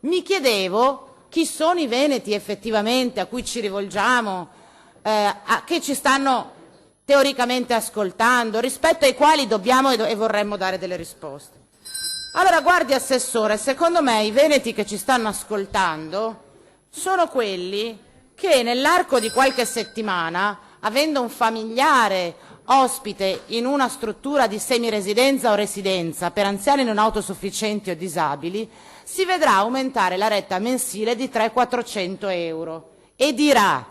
mi chiedevo chi sono i veneti effettivamente a cui ci rivolgiamo, che ci stanno teoricamente ascoltando, rispetto ai quali dobbiamo e vorremmo dare delle risposte. Allora, guardi Assessore, secondo me i veneti che ci stanno ascoltando sono quelli che nell'arco di qualche settimana, avendo un familiare ospite in una struttura di semiresidenza o residenza per anziani non autosufficienti o disabili, si vedrà aumentare la retta mensile di 300-400 euro e dirà,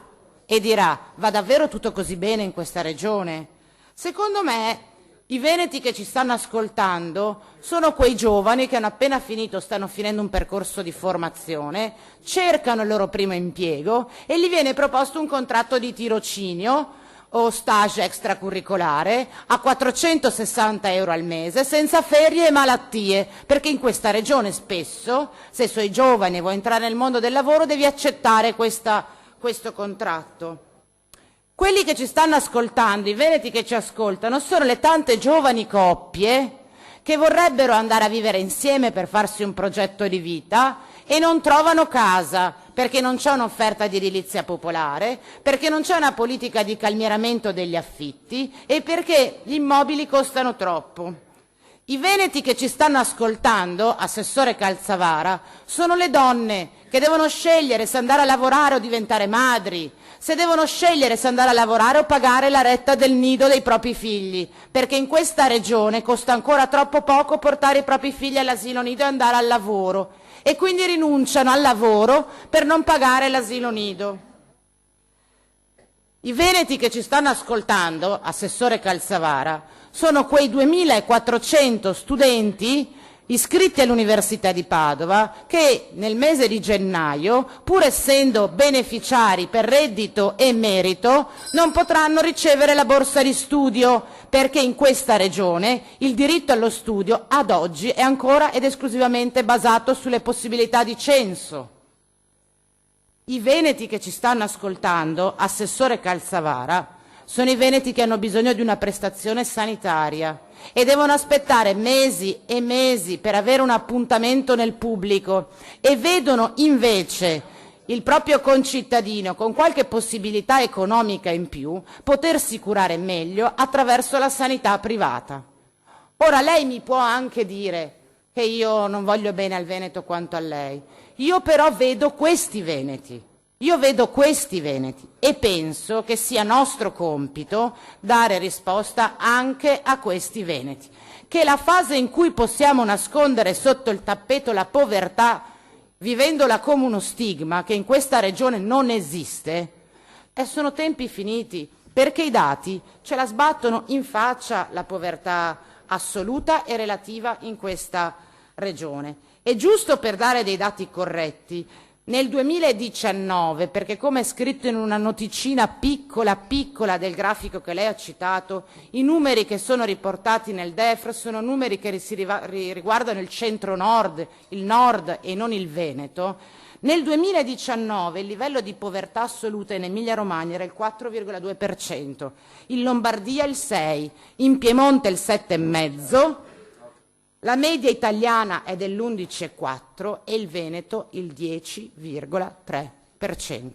va davvero tutto così bene in questa regione? Secondo me i veneti che ci stanno ascoltando sono quei giovani che hanno appena finito, stanno finendo un percorso di formazione, cercano il loro primo impiego e gli viene proposto un contratto di tirocinio o stage extracurricolare a 460 euro al mese senza ferie e malattie, perché in questa regione spesso, se sei giovane e vuoi entrare nel mondo del lavoro, devi accettare questo contratto. Quelli che ci stanno ascoltando, i veneti che ci ascoltano, sono le tante giovani coppie che vorrebbero andare a vivere insieme per farsi un progetto di vita e non trovano casa perché non c'è un'offerta di edilizia popolare, perché non c'è una politica di calmieramento degli affitti e perché gli immobili costano troppo. I veneti che ci stanno ascoltando, Assessore Calzavara, sono le donne che devono scegliere se andare a lavorare o diventare madri, se devono scegliere se andare a lavorare o pagare la retta del nido dei propri figli, perché in questa regione costa ancora troppo poco portare i propri figli all'asilo nido e andare al lavoro, e quindi rinunciano al lavoro per non pagare l'asilo nido. I veneti che ci stanno ascoltando, Assessore Calzavara, sono quei 2400 studenti iscritti all'Università di Padova che nel mese di gennaio, pur essendo beneficiari per reddito e merito, non potranno ricevere la borsa di studio perché in questa regione il diritto allo studio ad oggi è ancora ed esclusivamente basato sulle possibilità di censo. I veneti che ci stanno ascoltando, Assessore Calzavara, sono i veneti che hanno bisogno di una prestazione sanitaria e devono aspettare mesi e mesi per avere un appuntamento nel pubblico e vedono invece il proprio concittadino con qualche possibilità economica in più potersi curare meglio attraverso la sanità privata. Ora lei mi può anche dire che io non voglio bene al Veneto quanto a lei, io però vedo questi veneti. Io vedo questi veneti e penso che sia nostro compito dare risposta anche a questi veneti, che la fase in cui possiamo nascondere sotto il tappeto la povertà, vivendola come uno stigma che in questa regione non esiste, sono tempi finiti, perché i dati ce la sbattono in faccia la povertà assoluta e relativa in questa regione. E giusto per dare dei dati corretti, nel 2019, perché come è scritto in una noticina piccola del grafico che lei ha citato, i numeri che sono riportati nel DEF sono numeri che riguardano il centro-nord, il nord e non il Veneto. Nel 2019 il livello di povertà assoluta in Emilia-Romagna era il 4,2%, in Lombardia il 6%, in Piemonte il 7,5%, la media italiana è dell'11,4% e il Veneto il 10,3%.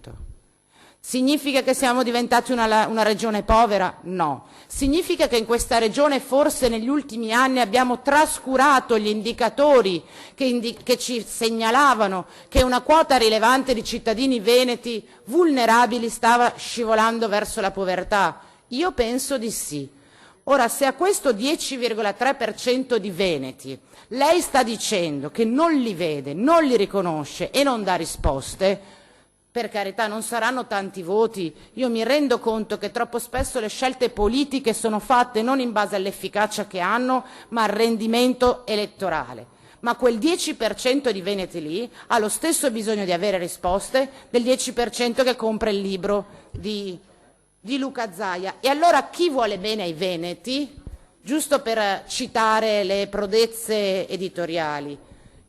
Significa che siamo diventati una regione povera? No. Significa che in questa regione forse negli ultimi anni abbiamo trascurato gli indicatori che ci segnalavano che una quota rilevante di cittadini veneti vulnerabili stava scivolando verso la povertà? Io penso di sì. Ora, se a questo 10,3% di veneti lei sta dicendo che non li vede, non li riconosce e non dà risposte, per carità non saranno tanti voti, io mi rendo conto che troppo spesso le scelte politiche sono fatte non in base all'efficacia che hanno, ma al rendimento elettorale. Ma quel 10% di veneti lì ha lo stesso bisogno di avere risposte del 10% che compra il libro di Luca Zaia. E allora chi vuole bene ai veneti, giusto per citare le prodezze editoriali,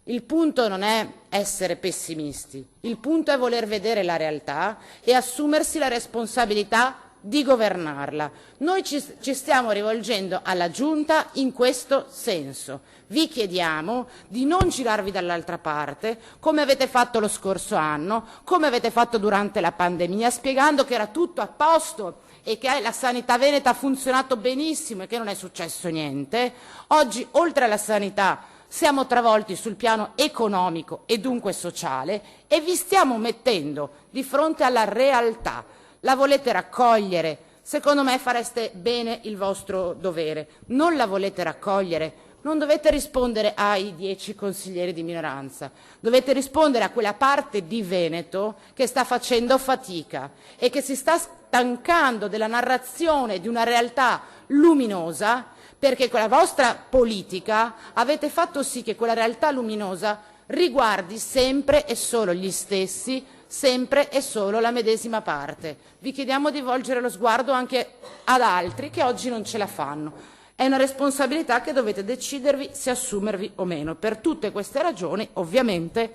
il punto non è essere pessimisti, il punto è voler vedere la realtà e assumersi la responsabilità di governarla. Noi ci stiamo rivolgendo alla Giunta in questo senso. Vi chiediamo di non girarvi dall'altra parte, come avete fatto lo scorso anno, come avete fatto durante la pandemia, spiegando che era tutto a posto e che la sanità veneta ha funzionato benissimo e che non è successo niente. Oggi, oltre alla sanità, siamo travolti sul piano economico e dunque sociale e vi stiamo mettendo di fronte alla realtà. La volete raccogliere? Secondo me fareste bene il vostro dovere. Non la volete raccogliere? Non dovete rispondere ai 10 consiglieri di minoranza, dovete rispondere a quella parte di Veneto che sta facendo fatica e che si sta stancando della narrazione di una realtà luminosa, perché con la vostra politica avete fatto sì che quella realtà luminosa riguardi sempre e solo gli stessi, sempre e solo la medesima parte. Vi chiediamo di volgere lo sguardo anche ad altri che oggi non ce la fanno. È una responsabilità che dovete decidervi se assumervi o meno. Per tutte queste ragioni, ovviamente,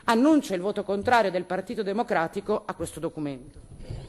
annuncio il voto contrario del Partito Democratico a questo documento.